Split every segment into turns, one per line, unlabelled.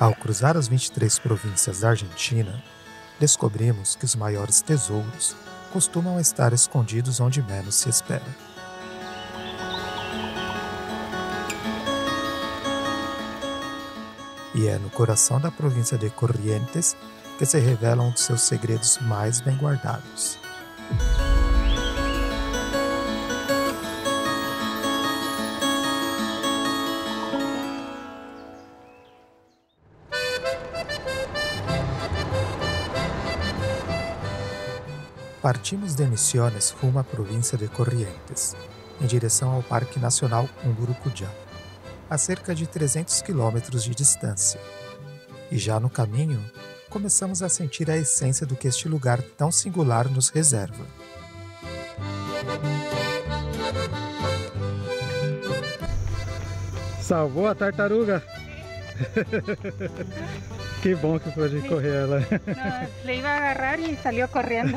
Ao cruzar as 23 províncias da Argentina, descobrimos que os maiores tesouros costumam estar escondidos onde menos se espera. E é no coração da província de Corrientes que se revelam um dos seus segredos mais bem guardados. Partimos de Misiones rumo à província de Corrientes, em direção ao Parque Nacional Umburucujá, a cerca de 300 quilômetros de distância. E já no caminho, começamos a sentir a essência do que este lugar tão singular nos reserva.
Salvou a tartaruga! Que bom que pôde correr ela.
No, le iba a agarrar y salió corriendo.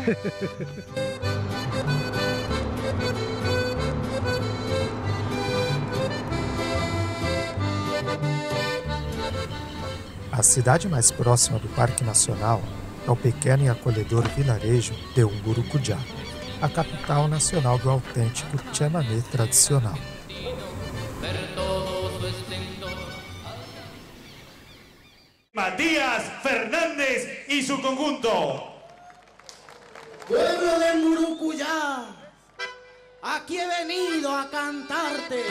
A cidade mais próxima do Parque Nacional é o pequeno e acolhedor vilarejo de Umburucujá, a capital nacional do autêntico chamamé tradicional.
Matías Fernández y su conjunto.
Pueblo de Umburucujá, aquí he venido a cantarte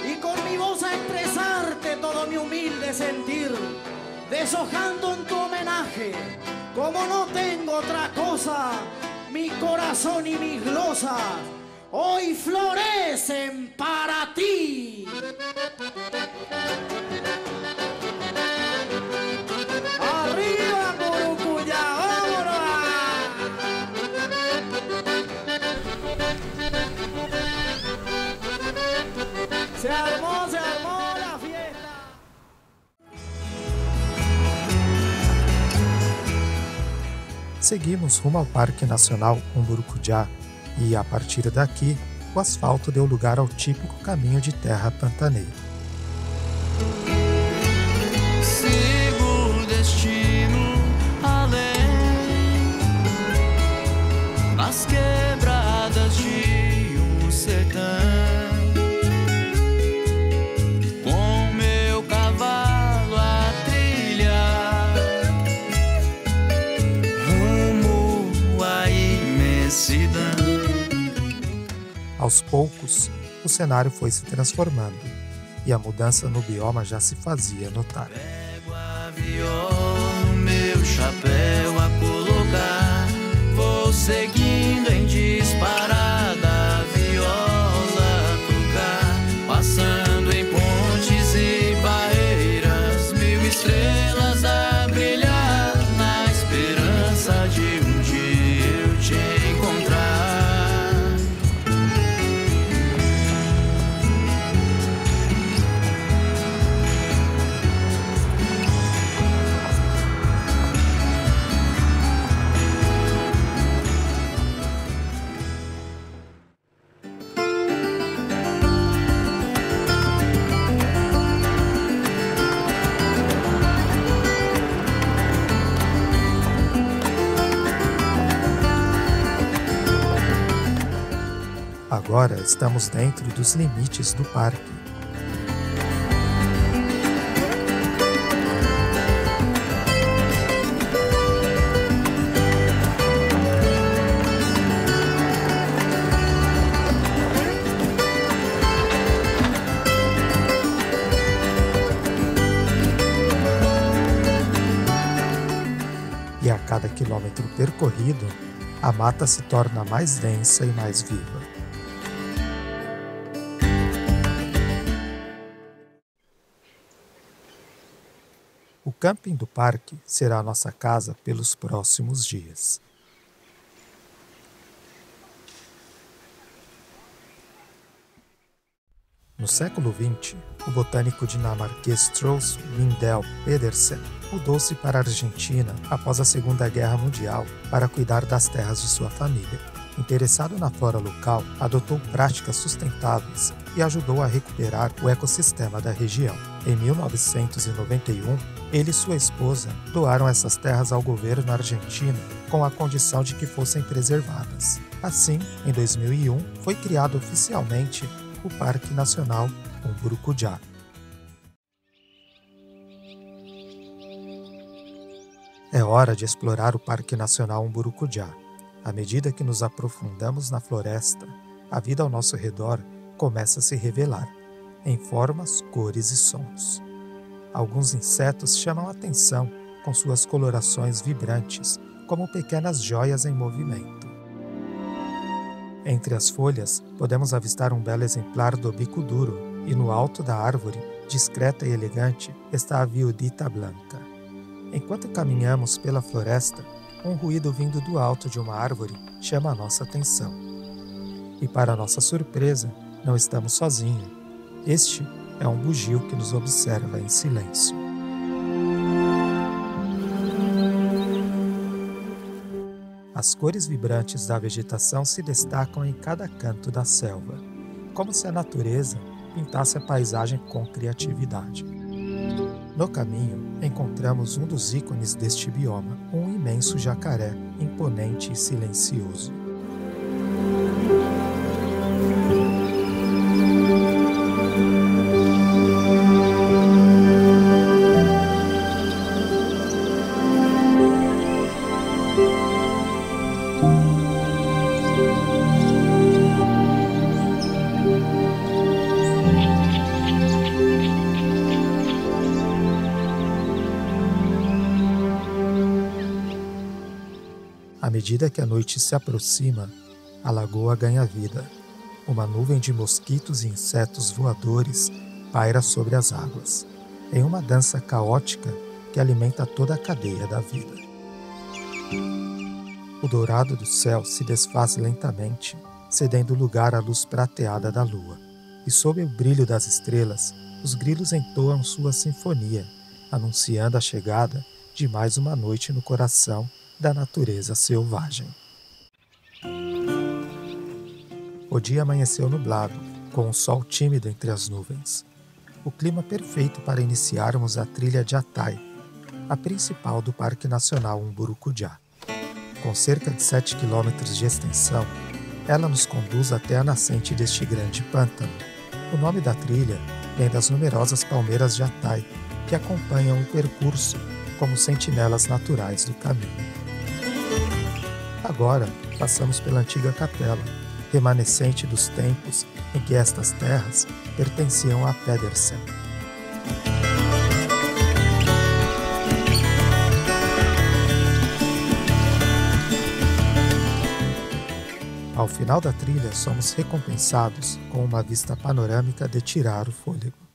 y con mi voz a expresarte todo mi humilde sentir, deshojando en tu homenaje, como no tengo otra cosa, mi corazón y mis glosas hoy florecen para ti. ¡Arriba, Umburucujá! ¡Vámonos! Se armó la fiesta.
Seguimos rumo ao Parque Nacional Umburucujá e, a partir daqui, o asfalto deu lugar ao típico caminho de terra pantaneiro.
Sigo o destino além, nas quebradas de um sertão, com meu cavalo a trilhar, rumo à imensidão.
Aos poucos, o cenário foi se transformando e a mudança no bioma já se fazia notar.
Pego a viola no meu chapéu a colocar, vou seguindo em disparada, a viola a tocar, passando em pontes e barreiras, mil estrelas a brilhar, na esperança de um dia eu te encontrar.
Agora estamos dentro dos limites do parque. E a cada quilômetro percorrido, a mata se torna mais densa e mais viva. O camping do parque será a nossa casa pelos próximos dias. No século XX, o botânico dinamarquês Troels Lindell Pedersen mudou-se para a Argentina após a Segunda Guerra Mundial para cuidar das terras de sua família. Interessado na flora local, adotou práticas sustentáveis e ajudou a recuperar o ecossistema da região. Em 1991, ele e sua esposa doaram essas terras ao governo argentino com a condição de que fossem preservadas. Assim, em 2001, foi criado oficialmente o Parque Nacional Umburucujá. É hora de explorar o Parque Nacional Umburucujá. À medida que nos aprofundamos na floresta, a vida ao nosso redor começa a se revelar, em formas, cores e sons. Alguns insetos chamam a atenção com suas colorações vibrantes, como pequenas joias em movimento. Entre as folhas, podemos avistar um belo exemplar do bico duro, e no alto da árvore, discreta e elegante, está a viudita blanca. Enquanto caminhamos pela floresta, um ruído vindo do alto de uma árvore chama a nossa atenção. E para nossa surpresa, não estamos sozinhos. Este é um bugio que nos observa em silêncio. As cores vibrantes da vegetação se destacam em cada canto da selva, como se a natureza pintasse a paisagem com criatividade. No caminho, encontramos um dos ícones deste bioma, um imenso jacaré, imponente e silencioso. À medida que a noite se aproxima, a lagoa ganha vida. Uma nuvem de mosquitos e insetos voadores paira sobre as águas, em uma dança caótica que alimenta toda a cadeia da vida. O dourado do céu se desfaz lentamente, cedendo lugar à luz prateada da lua, e sob o brilho das estrelas, os grilos entoam sua sinfonia, anunciando a chegada de mais uma noite no coração da natureza selvagem. O dia amanheceu nublado, com o sol tímido entre as nuvens. O clima perfeito para iniciarmos a trilha de Atai, a principal do Parque Nacional Umburucujá. Com cerca de 7 quilômetros de extensão, ela nos conduz até a nascente deste grande pântano. O nome da trilha vem das numerosas palmeiras de Atai, que acompanham o percurso como sentinelas naturais do caminho. Agora, passamos pela antiga capela, remanescente dos tempos em que estas terras pertenciam a Pedersen. Ao final da trilha, somos recompensados com uma vista panorâmica de tirar o fôlego.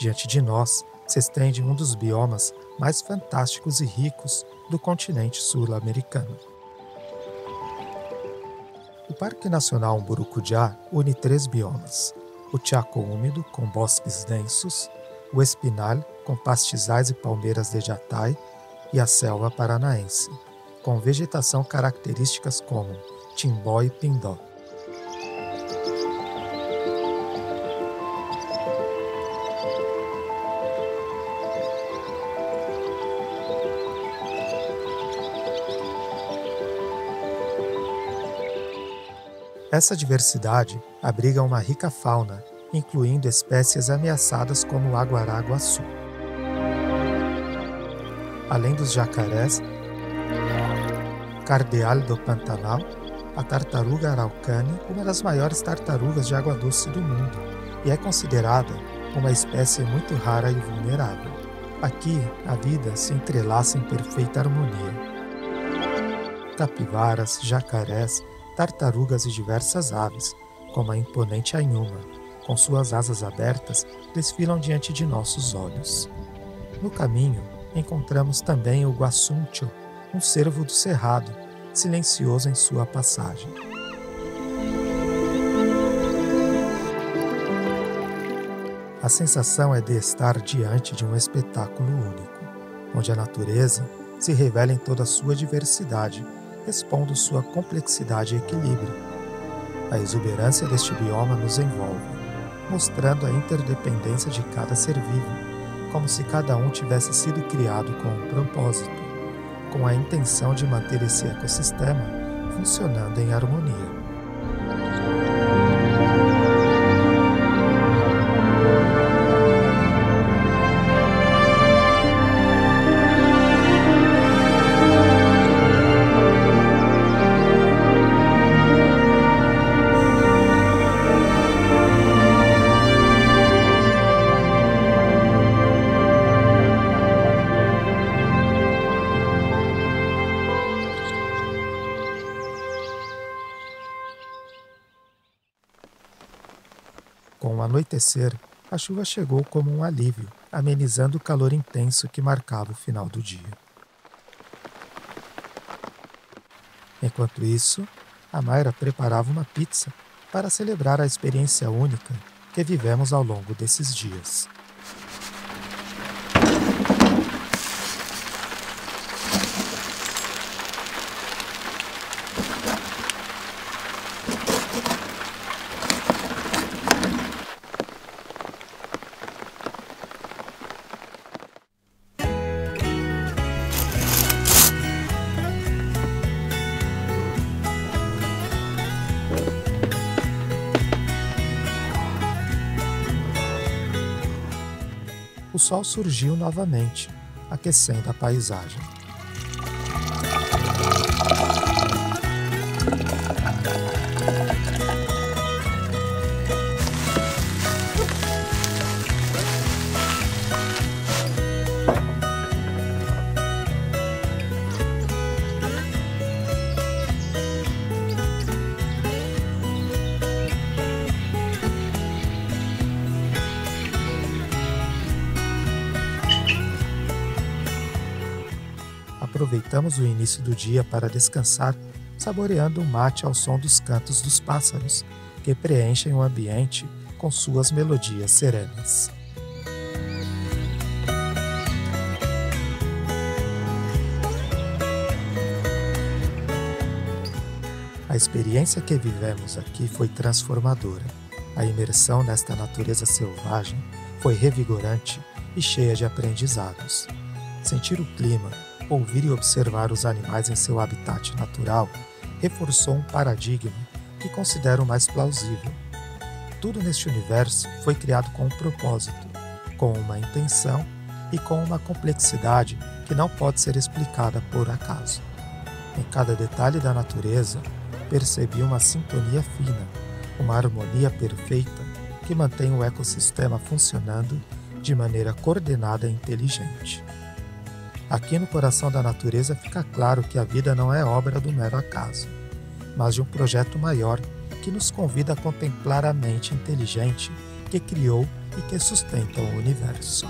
Diante de nós se estende um dos biomas mais fantásticos e ricos do continente sul-americano. O Parque Nacional Umburucujá une 3 biomas: o Chaco úmido, com bosques densos, o Espinal, com pastizais e palmeiras de Atai, e a selva paranaense, com vegetação características como timbó e pindó. Essa diversidade abriga uma rica fauna, incluindo espécies ameaçadas como o aguará-guaçu. Além dos jacarés, cardeal do Pantanal, a tartaruga araucane, uma das maiores tartarugas de água doce do mundo, e é considerada uma espécie muito rara e vulnerável. Aqui, a vida se entrelaça em perfeita harmonia. Capivaras, jacarés, tartarugas e diversas aves, como a imponente anhuma, com suas asas abertas, desfilam diante de nossos olhos. No caminho, encontramos também o guassuncho, um cervo do cerrado, silencioso em sua passagem. A sensação é de estar diante de um espetáculo único, onde a natureza se revela em toda a sua diversidade, expondo sua complexidade e equilíbrio. A exuberância deste bioma nos envolve, mostrando a interdependência de cada ser vivo, como se cada um tivesse sido criado com um propósito, com a intenção de manter esse ecossistema funcionando em harmonia. Com o anoitecer, a chuva chegou como um alívio, amenizando o calor intenso que marcava o final do dia. Enquanto isso, a Mayra preparava uma pizza para celebrar a experiência única que vivemos ao longo desses dias. O sol surgiu novamente, aquecendo a paisagem. Aproveitamos o início do dia para descansar, saboreando um mate ao som dos cantos dos pássaros, que preenchem o ambiente com suas melodias serenas. A experiência que vivemos aqui foi transformadora. A imersão nesta natureza selvagem foi revigorante e cheia de aprendizados. Sentir o clima, ouvir e observar os animais em seu habitat natural reforçou um paradigma que considero mais plausível. Tudo neste universo foi criado com um propósito, com uma intenção e com uma complexidade que não pode ser explicada por acaso. Em cada detalhe da natureza, percebi uma sintonia fina, uma harmonia perfeita que mantém o ecossistema funcionando de maneira coordenada e inteligente. Aqui no coração da natureza fica claro que a vida não é obra do mero acaso, mas de um projeto maior que nos convida a contemplar a mente inteligente que criou e que sustenta o universo.